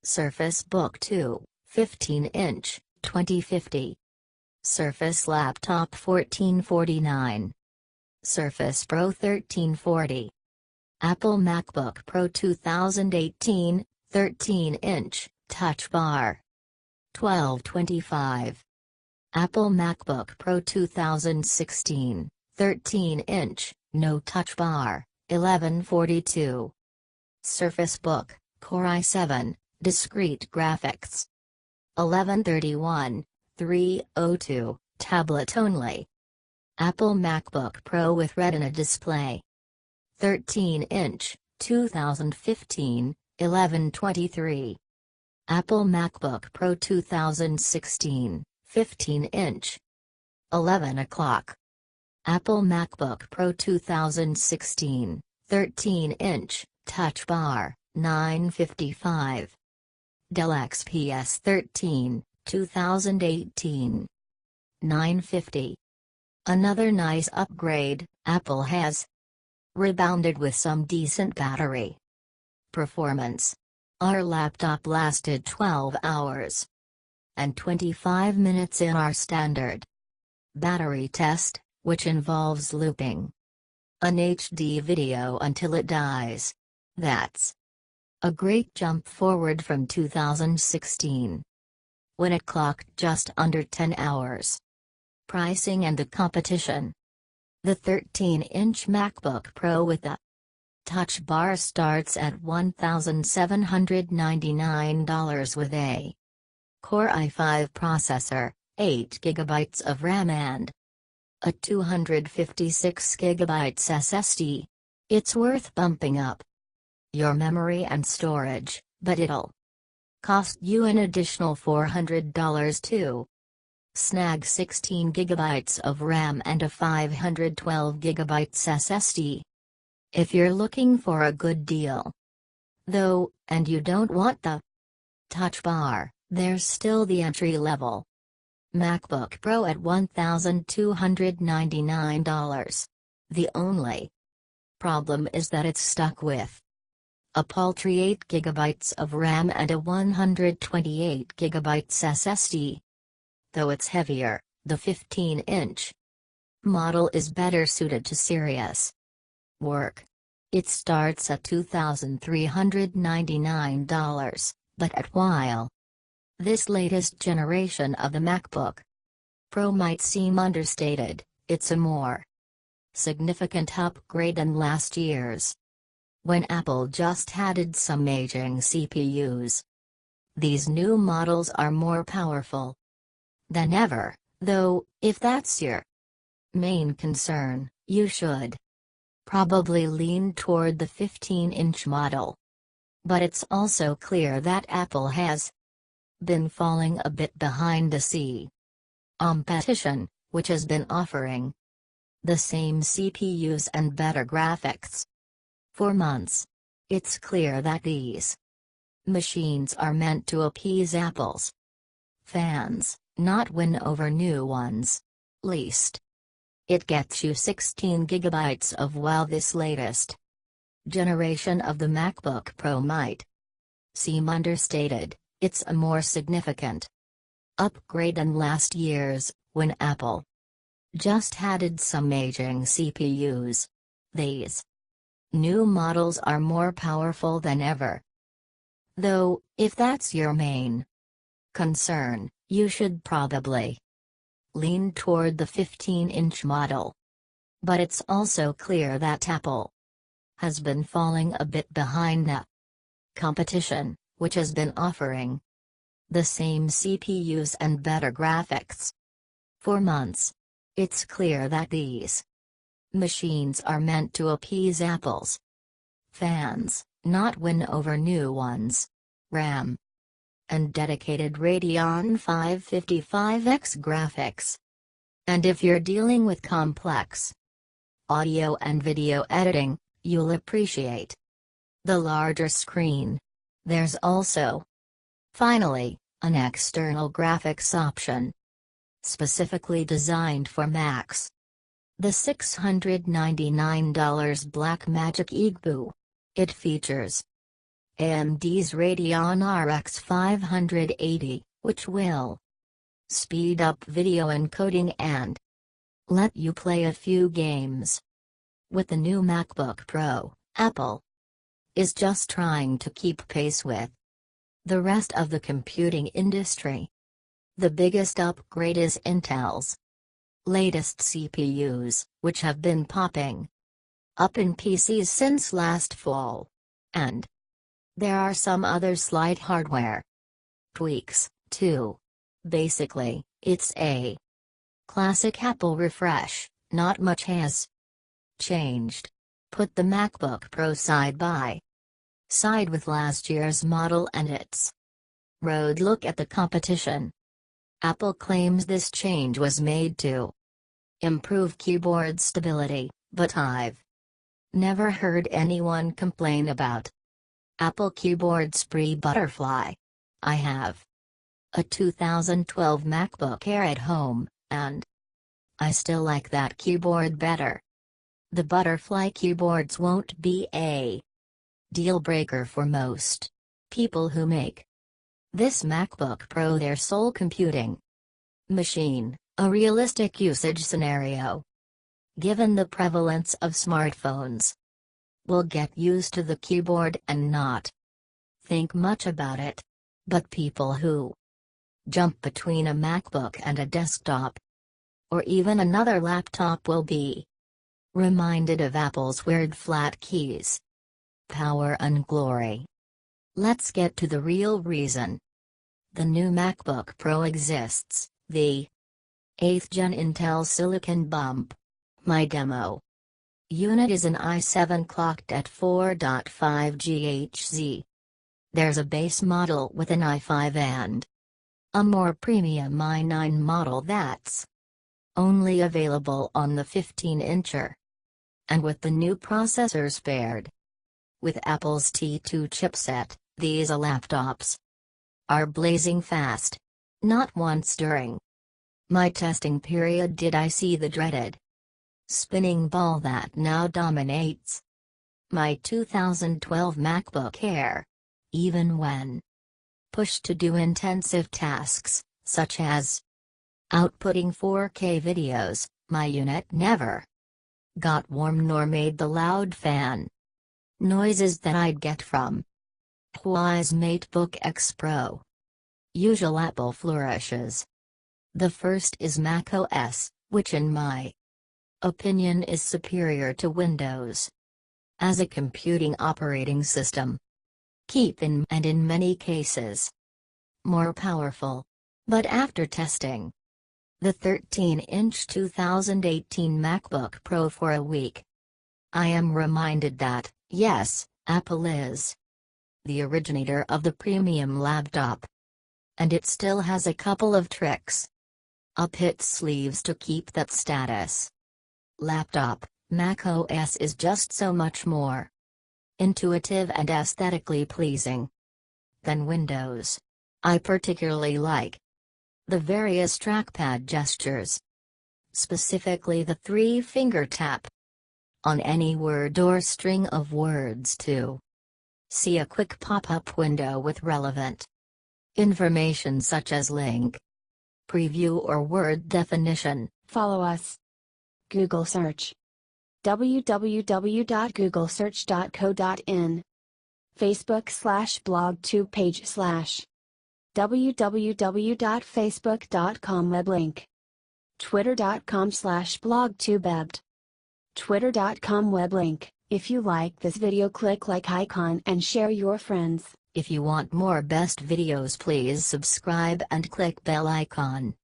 Surface Book 2, 15-inch, 2050. Surface Laptop 1449. Surface Pro 1340. Apple MacBook Pro 2018, 13-inch, Touch Bar. 1225. Apple MacBook Pro 2016, 13-inch, no touch bar, 1142. Surface Book, Core i7, discrete graphics. 1131, 302, tablet only. Apple MacBook Pro with Retina display. 13-inch, 2015, 1123. Apple MacBook Pro 2016, 15-inch. 11 o'clock. Apple MacBook Pro 2016, 13-inch, Touch Bar, 955. Dell XPS 13, 2018. 950. Another nice upgrade, Apple has rebounded with some decent battery performance. Our laptop lasted 12 hours and 25 minutes in our standard battery test, which involves looping an HD video until it dies. That's a great jump forward from 2016, when it clocked just under 10 hours. Pricing and the competition. The 13-inch MacBook Pro with the Touch Bar starts at $1,799 with a Core i5 processor, 8GB of RAM and a 256GB SSD. It's worth bumping up your memory and storage, but it'll cost you an additional $400 too. Snag 16GB of RAM and a 512GB SSD. If you're looking for a good deal, though, and you don't want the Touch Bar, there's still the entry-level MacBook Pro at $1,299. The only problem is that it's stuck with a paltry 8GB of RAM and a 128GB SSD. Though it's heavier, the 15-inch model is better suited to serious work. It starts at $2,399, but while this latest generation of the MacBook Pro might seem understated, it's a more significant upgrade than last year's, when Apple just added some aging CPUs. These new models are more powerful than ever, though, if that's your main concern, you should probably lean toward the 15-inch model. But it's also clear that Apple has been falling a bit behind the competition, which has been offering the same CPUs and better graphics for months. It's clear that these machines are meant to appease Apple's fans, not win over new ones. Least it gets you 16GB of while this latest generation of the MacBook Pro might seem understated, it's a more significant upgrade than last year's, when Apple just added some aging CPUs. These new models are more powerful than ever. Though, if that's your main concern, you should probably lean toward the 15-inch model. But it's also clear that Apple has been falling a bit behind the competition, which has been offering the same CPUs and better graphics for months. It's clear that these machines are meant to appease Apple's fans, not win over new ones. RAM and dedicated Radeon 555X graphics. And if you're dealing with complex audio and video editing, you'll appreciate the larger screen. There's also, finally, an external graphics option specifically designed for Macs. The $699 Blackmagic Igboo. It features AMD's Radeon RX 580, which will speed up video encoding and let you play a few games. With the new MacBook Pro, Apple is just trying to keep pace with the rest of the computing industry. The biggest upgrade is Intel's latest CPUs, which have been popping up in PCs since last fall. And there are some other slight hardware tweaks, too. Basically, it's a classic Apple refresh, not much has changed. Put the MacBook Pro side by side with last year's model and its road look at the competition. Apple claims this change was made to improve keyboard stability, but I've never heard anyone complain about Apple Keyboard Spree Butterfly. I have a 2012 MacBook Air at home, and I still like that keyboard better. The Butterfly keyboards won't be a deal breaker for most people who make this MacBook Pro their sole computing machine, a realistic usage scenario. Given the prevalence of smartphones, we'll get used to the keyboard and not think much about it. But people who jump between a MacBook and a desktop, or even another laptop, will be reminded of Apple's weird flat keys, power and glory. Let's get to the real reason the new MacBook Pro exists, the 8th Gen Intel Silicon Bump. My demo unit is an i7 clocked at 4.5 GHz. There's a base model with an i5 and a more premium i9 model that's only available on the 15-incher. And with the new processors paired with Apple's T2 chipset, these laptops are blazing fast. Not once during my testing period did I see the dreaded spinning ball that now dominates my 2012 MacBook Air. Even when pushed to do intensive tasks, such as outputting 4K videos, my unit never got warm nor made the loud fan noises that I'd get from Huawei's MateBook X Pro. Usual Apple flourishes. The first is macOS, which in my opinion is superior to Windows as a computing operating system. And in many cases more powerful. But after testing the 13-inch 2018 MacBook Pro for a week, I am reminded that, yes, Apple is the originator of the premium laptop. And it still has a couple of tricks up its sleeves to keep that status. Laptop, macOS is just so much more intuitive and aesthetically pleasing than Windows. I particularly like the various trackpad gestures, specifically the 3-finger tap on any word or string of words to see a quick pop-up window with relevant information such as link, preview or word definition. Follow us. Google search www.googlesearch.co.in. Facebook/blogtube page / www.facebook.com web link. Twitter.com/blogtubebbed. Twitter.com web link. If you like this video, click like icon and share your friends. If you want more best videos, please subscribe and click bell icon.